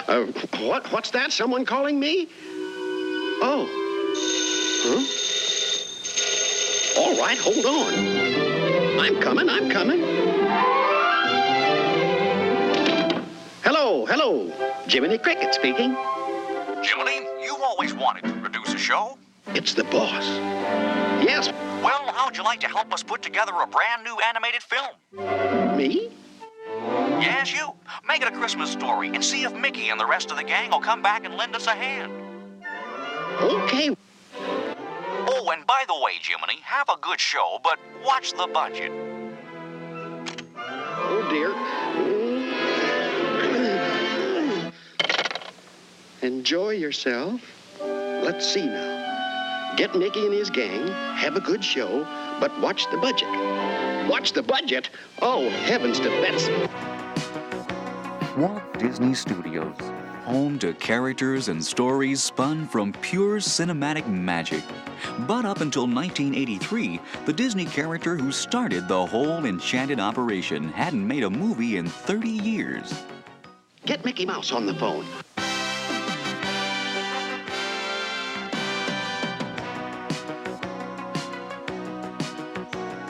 What's that? Someone calling me? Oh. Huh? All right, hold on. I'm coming. Hello. Jiminy Cricket speaking. Jiminy, you've always wanted to produce a show. It's the boss. Yes. Well, how'd you like to help us put together a brand new animated film? Me? Yes, you. Make it a Christmas story and see if Mickey and the rest of the gang will come back and lend us a hand. Okay. Oh, and by the way, Jiminy, have a good show, but watch the budget. Oh, dear. Enjoy yourself. Let's see now. Get Mickey and his gang, have a good show, but watch the budget. Watch the budget? Oh, heavens to Betsy. Walt Disney Studios, home to characters and stories spun from pure cinematic magic. But up until 1983, the Disney character who started the whole enchanted operation hadn't made a movie in 30 years. Get Mickey Mouse on the phone.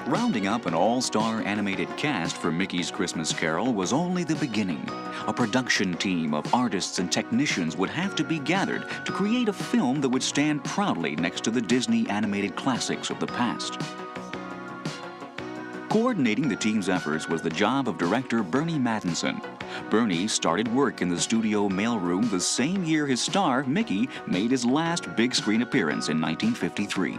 Rounding up an all-star animated cast for Mickey's Christmas Carol was only the beginning. A production team of artists and technicians would have to be gathered to create a film that would stand proudly next to the Disney animated classics of the past. Coordinating the team's efforts was the job of director Bernie Mattinson. Bernie started work in the studio mailroom the same year his star, Mickey, made his last big screen appearance in 1953.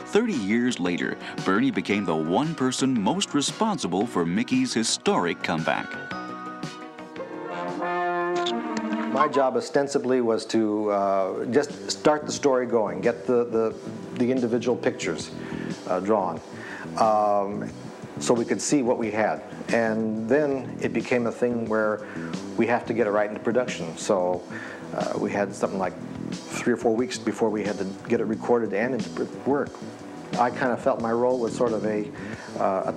30 years later, Bernie became the one person most responsible for Mickey's historic comeback. My job ostensibly was to just start the story going, get the individual pictures drawn, so we could see what we had. And then it became a thing where we have to get it right into production. So we had something like 3 or 4 weeks before we had to get it recorded and into work. I kind of felt my role was sort of a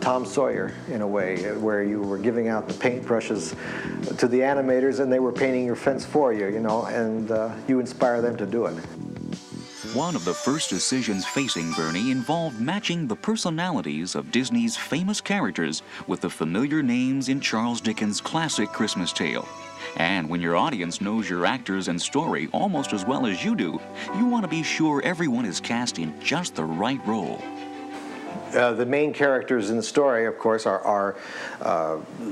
Tom Sawyer in a way, where you were giving out the paintbrushes to the animators and they were painting your fence for you, and you inspire them to do it. One of the first decisions facing Bernie involved matching the personalities of Disney's famous characters with the familiar names in Charles Dickens' classic Christmas Tale. And when your audience knows your actors and story almost as well as you do, you want to be sure everyone is cast in just the right role. The main characters in the story, of course, are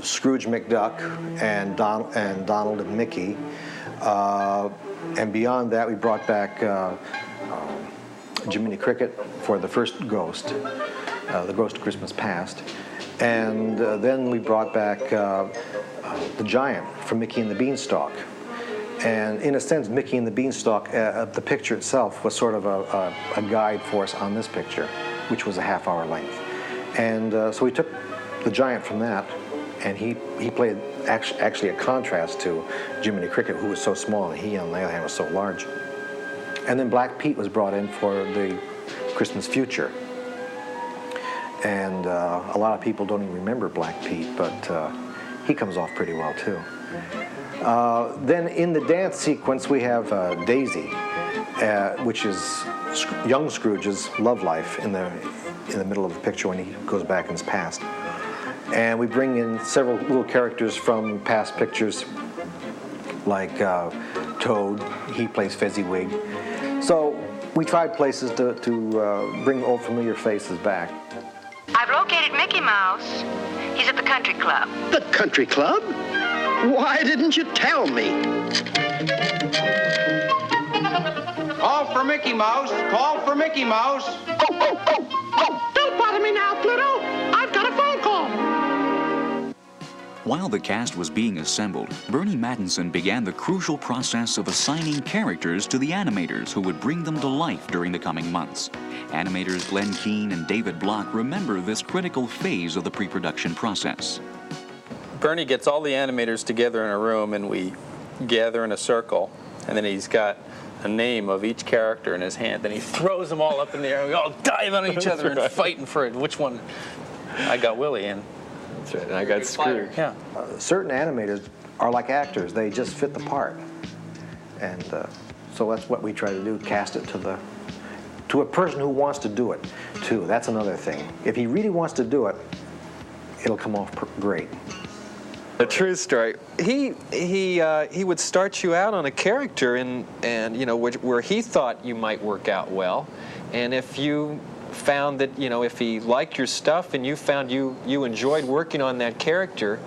Scrooge McDuck and Donald and Mickey. And beyond that, we brought back Jiminy Cricket for the first Ghost, the Ghost of Christmas Past. And then we brought back the Giant from Mickey and the Beanstalk. And in a sense, Mickey and the Beanstalk, the picture itself was sort of a guide for us on this picture, which was a half-hour length. And so we took the Giant from that, and he played actually a contrast to Jiminy Cricket, who was so small, and he, on the other hand, was so large. And then Black Pete was brought in for the Christmas Future. And a lot of people don't even remember Black Pete, but he comes off pretty well, too. Then in the dance sequence, we have Daisy, which is young Scrooge's love life in the middle of the picture when he goes back in his past. And we bring in several little characters from past pictures, like Toad. He plays Fezziwig. So we tried places to bring old familiar faces back. I've located Mickey Mouse. He's at the country club. The country club? Why didn't you tell me? Call for Mickey Mouse. Call for Mickey Mouse. Oh! Don't bother me now, Pluto. I've got a phone call. While the cast was being assembled, Bernie Mattinson began the crucial process of assigning characters to the animators who would bring them to life during the coming months. Animators Glenn Keane and David Block remember this critical phase of the pre-production process. Bernie gets all the animators together in a room, and we gather in a circle, and then he's got a name of each character in his hand, and he throws them all up in the air, and we all dive on each other and fighting for it. Which one? I got Willie, and That's right. I got screwed. Yeah. Certain animators are like actors. They just fit the part. And so that's what we try to do, cast it to a person who wants to do it, too. That's another thing. If he really wants to do it, it'll come off great. A true story. He would start you out on a character and you know where he thought you might work out well, and if you found that if he liked your stuff and you found you enjoyed working on that character,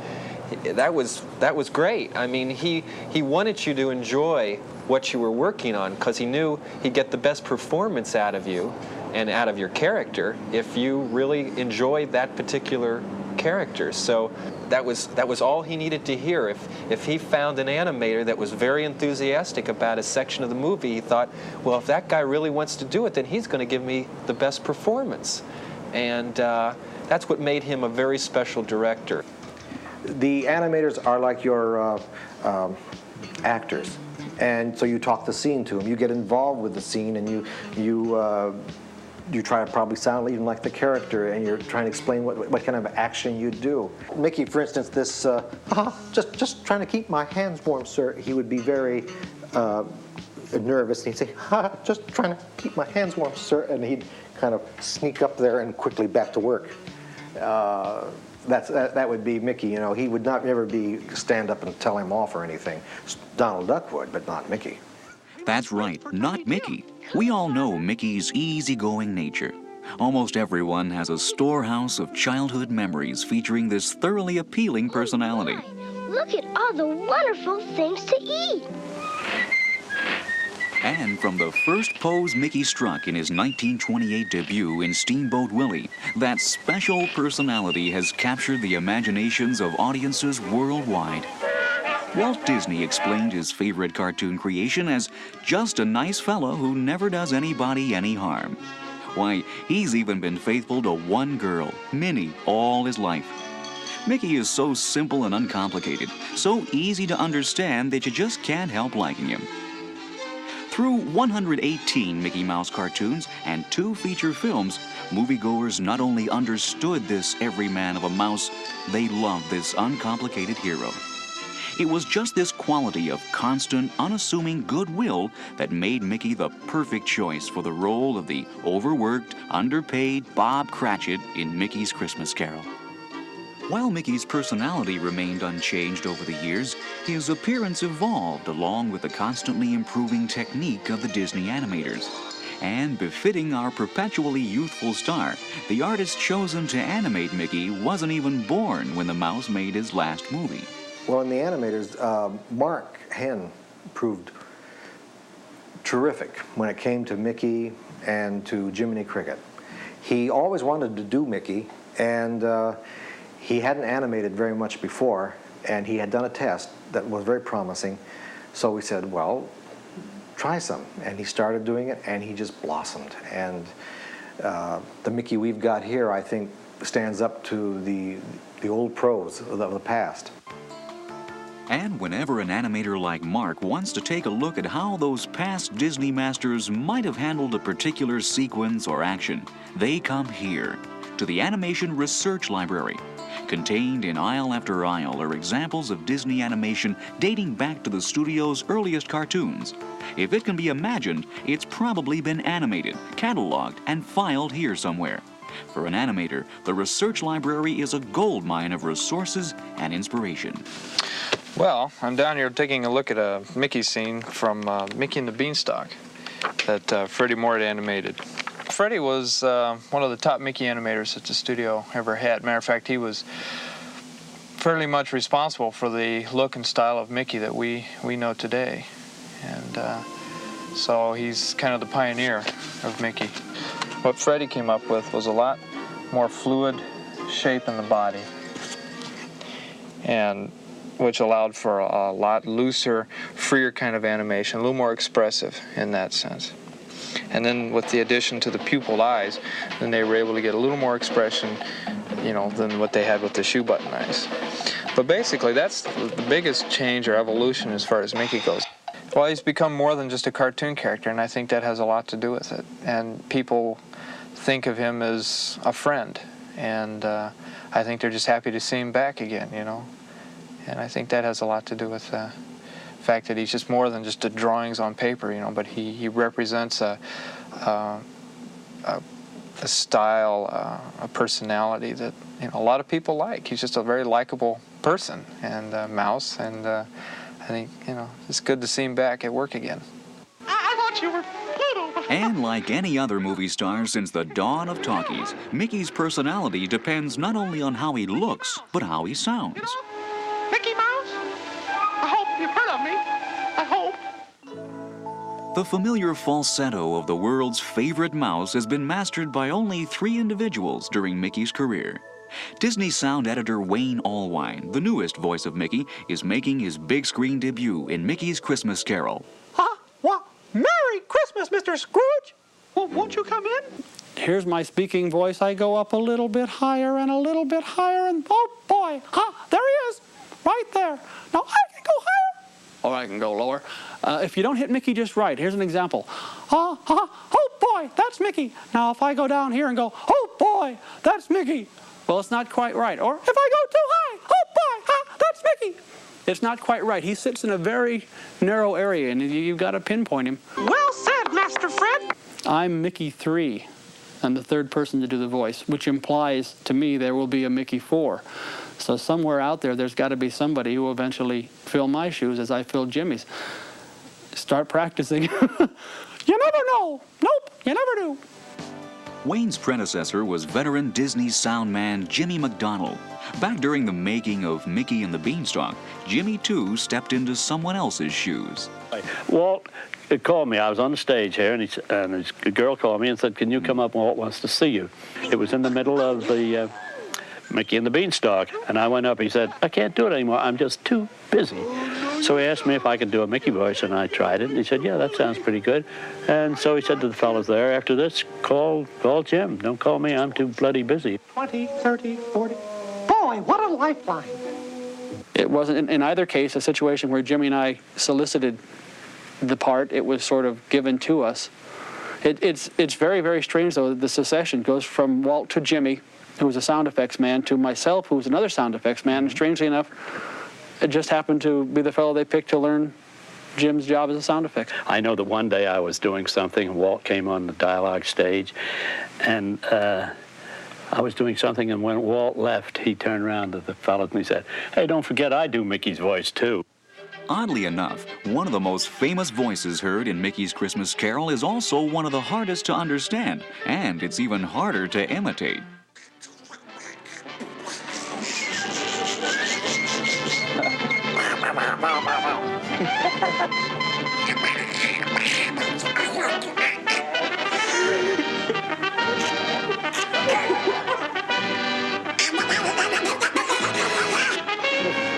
that was great. I mean, he wanted you to enjoy what you were working on because he knew he'd get the best performance out of you and out of your character if you really enjoyed that particular character. So that was all he needed to hear. If he found an animator that was very enthusiastic about a section of the movie, he thought, well, if that guy really wants to do it, then he's going to give me the best performance. And that's what made him a very special director. The animators are like your actors. And so you talk the scene to them. You get involved with the scene, and you try to probably sound even like the character, and you're trying to explain what kind of action you do. Mickey, for instance, this just trying to keep my hands warm, sir. He would be very nervous, and he'd say, just trying to keep my hands warm, sir, and he'd kind of sneak up there and quickly back to work. That would be Mickey. He would never stand up and tell him off or anything. Donald Duck would, but not Mickey. That's right, not Mickey. We all know Mickey's easygoing nature. Almost everyone has a storehouse of childhood memories featuring this thoroughly appealing personality. Look at all the wonderful things to eat. And from the first pose Mickey struck in his 1928 debut in Steamboat Willie, that special personality has captured the imaginations of audiences worldwide. Walt Disney explained his favorite cartoon creation as just a nice fellow who never does anybody any harm. Why, he's even been faithful to one girl, Minnie, all his life. Mickey is so simple and uncomplicated, so easy to understand that you just can't help liking him. Through 118 Mickey Mouse cartoons and 2 feature films, moviegoers not only understood this every man of a mouse, they loved this uncomplicated hero. It was just this quality of constant, unassuming goodwill that made Mickey the perfect choice for the role of the overworked, underpaid Bob Cratchit in Mickey's Christmas Carol. While Mickey's personality remained unchanged over the years, his appearance evolved along with the constantly improving technique of the Disney animators. And befitting our perpetually youthful star, the artist chosen to animate Mickey wasn't even born when the mouse made his last movie. Well, in the animators, Mark Henn proved terrific when it came to Mickey and to Jiminy Cricket. He always wanted to do Mickey, and he hadn't animated very much before, and he had done a test that was very promising. So we said, well, try some. And he started doing it, and he just blossomed. And the Mickey we've got here, I think, stands up to the old pros of the past. And whenever an animator like Mark wants to take a look at how those past Disney masters might have handled a particular sequence or action, they come here, to the Animation Research Library. Contained in aisle after aisle are examples of Disney animation dating back to the studio's earliest cartoons. If it can be imagined, it's probably been animated, cataloged, and filed here somewhere. For an animator, the Research Library is a goldmine of resources and inspiration. Well, I'm down here taking a look at a Mickey scene from Mickey and the Beanstalk that Freddie Moore had animated. Freddie was one of the top Mickey animators that the studio ever had. Matter of fact, he was fairly much responsible for the look and style of Mickey that we know today. And so he's kind of the pioneer of Mickey. What Freddie came up with was a lot more fluid shape in the body, and which allowed for a lot looser, freer kind of animation, a little more expressive in that sense. And then with the addition to the pupil eyes, then they were able to get a little more expression, than what they had with the shoe button eyes. But basically, that's the biggest change or evolution as far as Mickey goes. Well, he's become more than just a cartoon character, and I think that has a lot to do with it. And people think of him as a friend, and I think they're just happy to see him back again, you know. And I think that has a lot to do with the fact that he's just more than just the drawings on paper, you know, but he represents a style, a personality that, you know, a lot of people like. He's just a very likable person, and Mouse, and I think, you know, it's good to see him back at work again. I thought you were little. And like any other movie star since the dawn of talkies, Mickey's personality depends not only on how he looks, but how he sounds. Mickey Mouse? I hope you've heard of me. I hope. The familiar falsetto of the world's favorite mouse has been mastered by only 3 individuals during Mickey's career. Disney sound editor Wayne Allwine, the newest voice of Mickey, is making his big screen debut in Mickey's Christmas Carol. What? Merry Christmas, Mr. Scrooge! Well, won't you come in? Here's my speaking voice. I go up a little bit higher and a little bit higher, and oh boy, there he is, right there. Now I can go higher, or I can go lower. If you don't hit Mickey just right, here's an example. Oh boy, that's Mickey. Now if I go down here and go, oh boy, that's Mickey. Well, it's not quite right. Or if I go too high, oh boy, that's Mickey. It's not quite right. He sits in a very narrow area, and you've got to pinpoint him. Well said, Master Fred. I'm Mickey 3. I'm the 3rd person to do the voice, which implies to me there will be a Mickey 4. So somewhere out there, there's got to be somebody who will eventually fill my shoes as I filled Jimmy's. Start practicing. You never know. Nope, you never do. Wayne's predecessor was veteran Disney sound man Jimmy McDonald. Back during the making of Mickey and the Beanstalk, Jimmy too stepped into someone else's shoes. Walt called me. I was on the stage here, and his girl called me and said, "Can you come up? Walt wants to see you." It was in the middle of the Mickey and the Beanstalk, and I went up. He said, "I can't do it anymore. I'm just too busy." So he asked me if I could do a Mickey voice, and I tried it, and he said, "Yeah, that sounds pretty good." And so he said to the fellas there, "After this, call Jim. Don't call me. I'm too bloody busy." 20, 30, 40. Boy, what a lifeline. It wasn't, in either case, a situation where Jimmy and I solicited the part. It was sort of given to us. It's very, very strange, though. The succession goes from Walt to Jimmy, who was a sound effects man, to myself, who was another sound effects man. And strangely enough, it just happened to be the fellow they picked to learn Jim's job as a sound effects. I know that one day I was doing something, and Walt came on the dialogue stage, and I was doing something, and when Walt left, he turned around to the fellows and he said, "Hey, don't forget I do Mickey's voice, too." Oddly enough, one of the most famous voices heard in Mickey's Christmas Carol is also one of the hardest to understand, and it's even harder to imitate.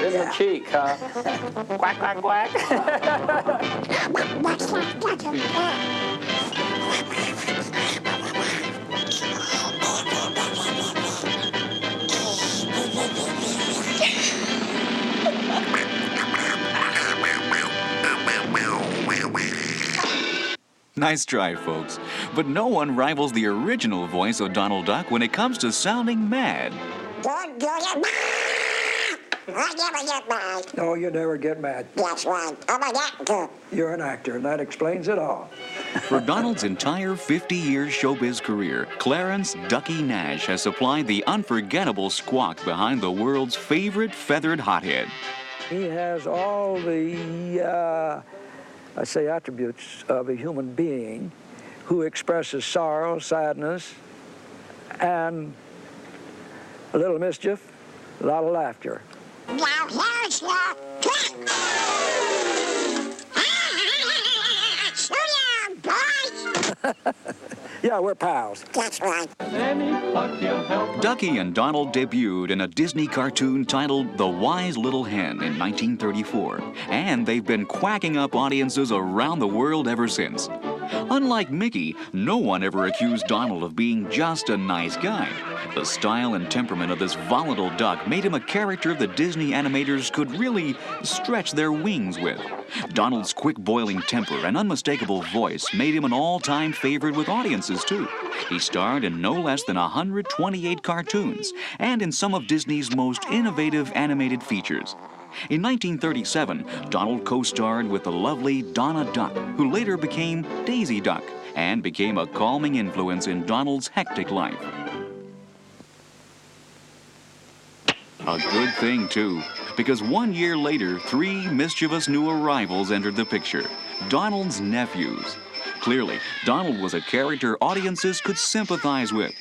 In the cheek, huh? Quack, quack, quack. Nice try, folks. But no one rivals the original voice of Donald Duck when it comes to sounding mad. Don't get mad. I never get mad. No, you never get mad. That's right. I'm an actor. You're an actor, and that explains it all. For Donald's entire 50-year showbiz career, Clarence Ducky Nash has supplied the unforgettable squawk behind the world's favorite feathered hothead. He has all the, attributes of a human being who expresses sorrow, sadness, and a little mischief, a lot of laughter. Now here's your trick. Slow down, boys. Yeah, we're pals. That's right. Ducky and Donald debuted in a Disney cartoon titled The Wise Little Hen in 1934, and they've been quacking up audiences around the world ever since. Unlike Mickey, no one ever accused Donald of being just a nice guy. The style and temperament of this volatile duck made him a character the Disney animators could really stretch their wings with. Donald's quick boiling temper and unmistakable voice made him an all-time favorite with audiences, too. He starred in no less than 128 cartoons and in some of Disney's most innovative animated features. In 1937, Donald co-starred with the lovely Donna Duck, who later became Daisy Duck and became a calming influence in Donald's hectic life. A good thing, too, because 1 year later, 3 mischievous new arrivals entered the picture, Donald's nephews. Clearly, Donald was a character audiences could sympathize with.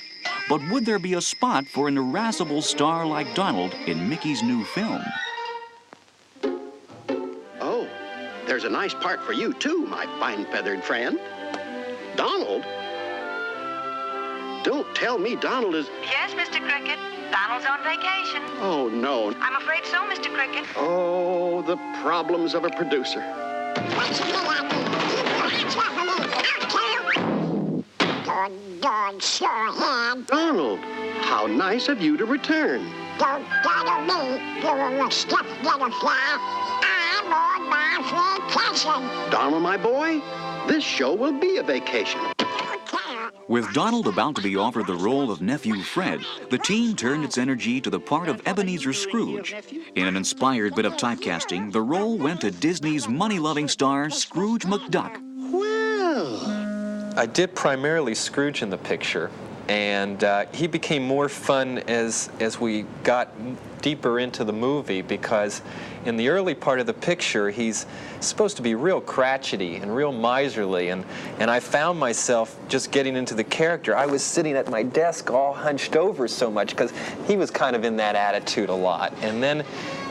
But would there be a spot for an irascible star like Donald in Mickey's new film? Oh, there's a nice part for you, too, my fine-feathered friend. Donald? Don't tell me Donald is... Yes, Mr. Cricket. Donald's on vacation. Oh, no. I'm afraid so, Mr. Cricket. Oh, the problems of a producer. Good dog, sure hand. Donald, how nice of you to return. Don't bother me, you little stuffed butterfly. I'm on my vacation. Donald, my boy, this show will be a vacation. With Donald about to be offered the role of nephew Fred, the team turned its energy to the part of Ebenezer Scrooge. In an inspired bit of typecasting, the role went to Disney's money-loving star Scrooge McDuck. Well, I did primarily Scrooge in the picture, and he became more fun as we got deeper into the movie, because in the early part of the picture he's supposed to be real crotchety and real miserly, and I found myself just getting into the character. I was sitting at my desk all hunched over so much because he was kind of in that attitude a lot. And then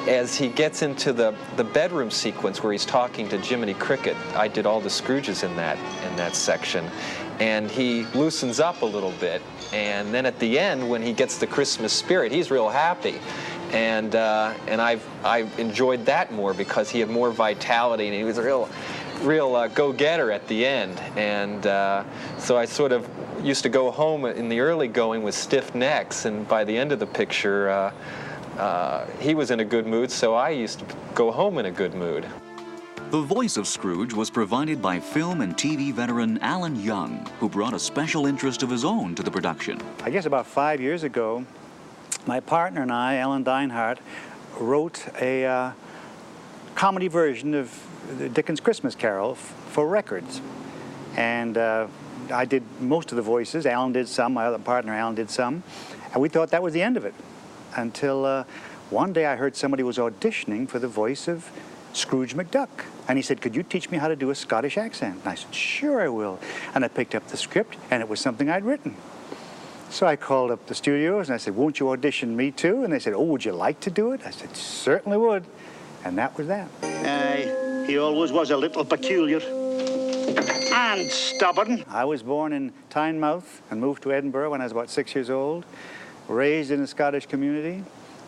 as he gets into the bedroom sequence where he's talking to Jiminy Cricket, I did all the Scrooges in that section, and he loosens up a little bit. And then at the end, when he gets the Christmas spirit, he's real happy. And I enjoyed that more because he had more vitality, and he was a real go-getter at the end. And so I sort of used to go home in the early going with stiff necks, and by the end of the picture, he was in a good mood, so I used to go home in a good mood. The voice of Scrooge was provided by film and TV veteran Alan Young, who brought a special interest of his own to the production. I guess about 5 years ago, my partner and I, Alan Dinehart, wrote a comedy version of Dickens' Christmas Carol for records. And I did most of the voices. Alan did some, my other partner Alan did some. And we thought that was the end of it. Until one day I heard somebody was auditioning for the voice of Scrooge McDuck. And he said, "Could you teach me how to do a Scottish accent?" And I said, "Sure, I will." And I picked up the script, and it was something I'd written. So I called up the studios, and I said, "Won't you audition me too?" And they said, "Oh, would you like to do it?" I said, "Certainly would." And that was that. He always was a little peculiar and stubborn. I was born in Tynemouth and moved to Edinburgh when I was about 6 years old, raised in a Scottish community,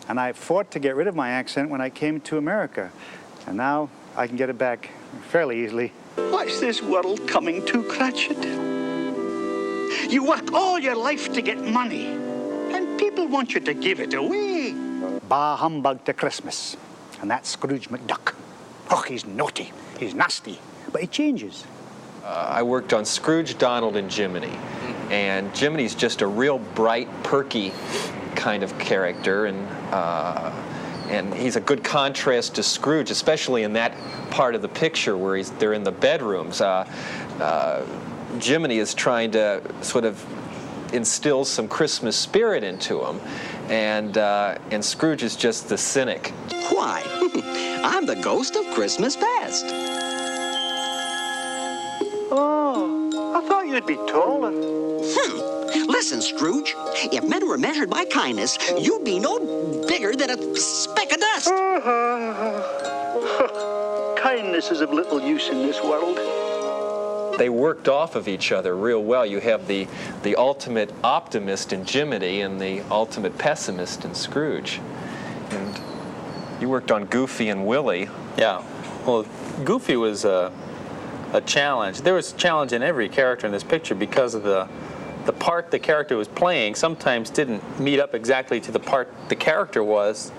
and I fought to get rid of my accent when I came to America. And now I can get it back fairly easily. What's this world coming to, Cratchit? You work all your life to get money, and people want you to give it away. Bah humbug to Christmas. And that's Scrooge McDuck. Oh, he's naughty, he's nasty, but he changes. I worked on Scrooge, Donald, and Jiminy. And Jiminy's just a real bright, perky kind of character, and he's a good contrast to Scrooge, especially in that part of the picture where they're in the bedrooms. Jiminy is trying to sort of instill some Christmas spirit into him, and Scrooge is just the cynic. Why, I'm the ghost of Christmas past. Oh, I thought you'd be taller. Listen, Scrooge, if men were measured by kindness, you'd be no bigger than a speck of dust. Kindness is of little use in this world. They worked off of each other real well. You have the ultimate optimist in Jiminy and the ultimate pessimist in Scrooge. And you worked on Goofy and Willie. Yeah. Well, Goofy was a challenge. There was a challenge in every character in this picture because of the part the character was playing sometimes didn't meet up exactly to the part the character was.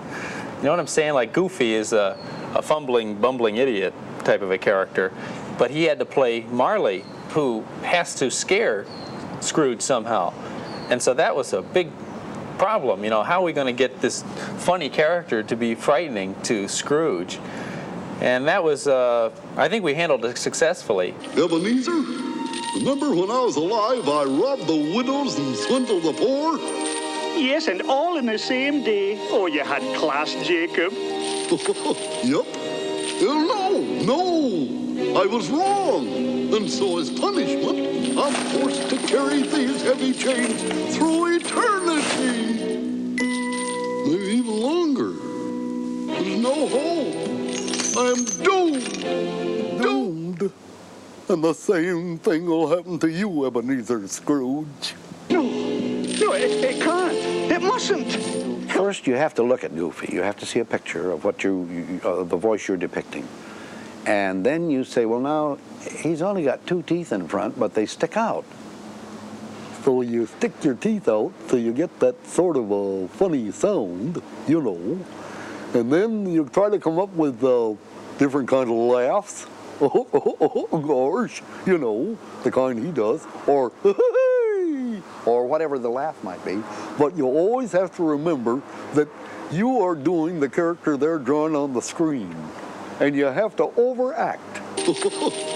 You know what I'm saying? Like Goofy is a fumbling, bumbling idiot type of a character, but he had to play Marley, who has to scare Scrooge somehow. And so that was a big problem. You know, how are we going to get this funny character to be frightening to Scrooge? And that was, I think we handled it successfully. Ebenezer, remember when I was alive, I robbed the widows and swindled the poor? Yes, and all in the same day. Oh, you had class, Jacob. Yep. No, I was wrong. And so as punishment, I'm forced to carry these heavy chains through eternity. Maybe even longer. There's no hope. I'm doomed. Doomed. And the same thing will happen to you, Ebenezer Scrooge. No, it can't. It mustn't. First, you have to look at Goofy. You have to see a picture of what the voice you're depicting. And then you say, well, now, he's only got 2 teeth in front, but they stick out. So you stick your teeth out so you get that sort of a funny sound, you know. And then you try to come up with different kinds of laughs. Gosh, you know, the kind he does. Or whatever the laugh might be. But you always have to remember that you are doing the character they're drawing on the screen. And you have to overact.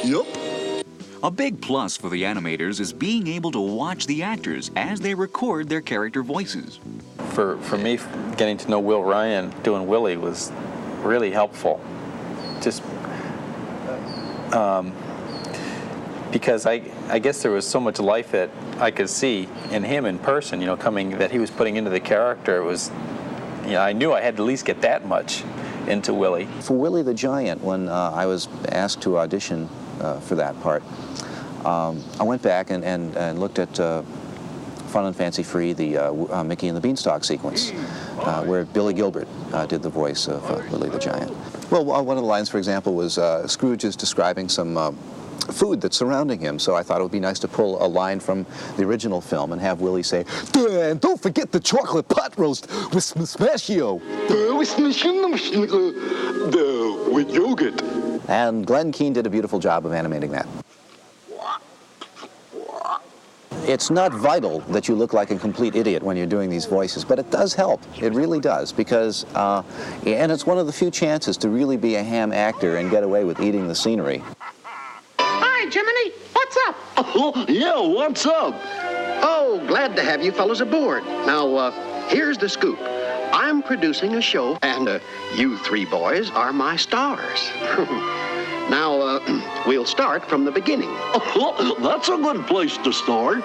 Yep. A big plus for the animators is being able to watch the actors as they record their character voices. For me, getting to know Will Ryan doing Willie was really helpful. Just because I guess there was so much life that I could see in him in person, you know, that he was putting into the character. It was, you know, I knew I had to at least get that much into Willie. For Willie the Giant, when I was asked to audition for that part, I went back and looked at Fun and Fancy Free, the Mickey and the Beanstalk sequence, where Billy Gilbert did the voice of Willie the Giant. Well, one of the lines, for example, was Scrooge is describing some food that's surrounding him, so I thought it would be nice to pull a line from the original film and have Willie say, and don't forget the chocolate pot roast with smashio. With yogurt. And Glenn Keane did a beautiful job of animating that. It's not vital that you look like a complete idiot when you're doing these voices, but it does help. It really does, because, and it's one of the few chances to really be a ham actor and get away with eating the scenery. Hi, Jiminy. What's up? Oh, yeah, what's up? Oh, glad to have you fellows aboard. Now, here's the scoop. I'm producing a show, and you 3 boys are my stars. Now, we'll start from the beginning. Oh, that's a good place to start.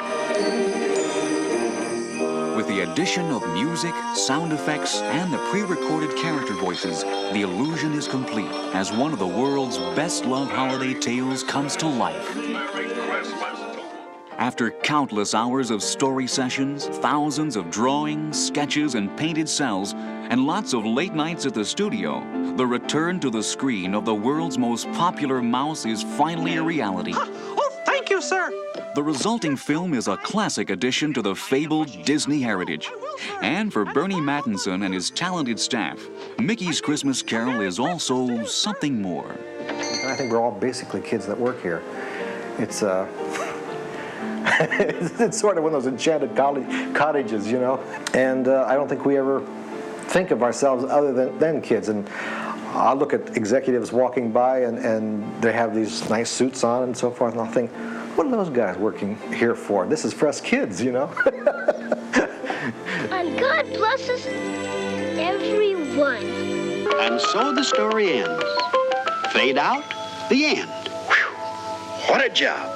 With the addition of music, sound effects, and the pre-recorded character voices, the illusion is complete as one of the world's best-loved holiday tales comes to life. After countless hours of story sessions, thousands of drawings, sketches, and painted cells, and lots of late nights at the studio, the return to the screen of the world's most popular mouse is finally a reality. Oh, thank you, sir. The resulting film is a classic addition to the fabled Disney heritage. And for Bernie Mattinson and his talented staff, Mickey's Christmas Carol is also something more. I think we're all basically kids that work here. It's it's sort of one of those enchanted cottages, you know? And I don't think we ever think of ourselves other than kids. And I look at executives walking by and they have these nice suits on and so forth, and I'll think, what are those guys working here for? This is for us kids, you know? And God blesses everyone. And so the story ends. Fade out, the end. Whew. What a job.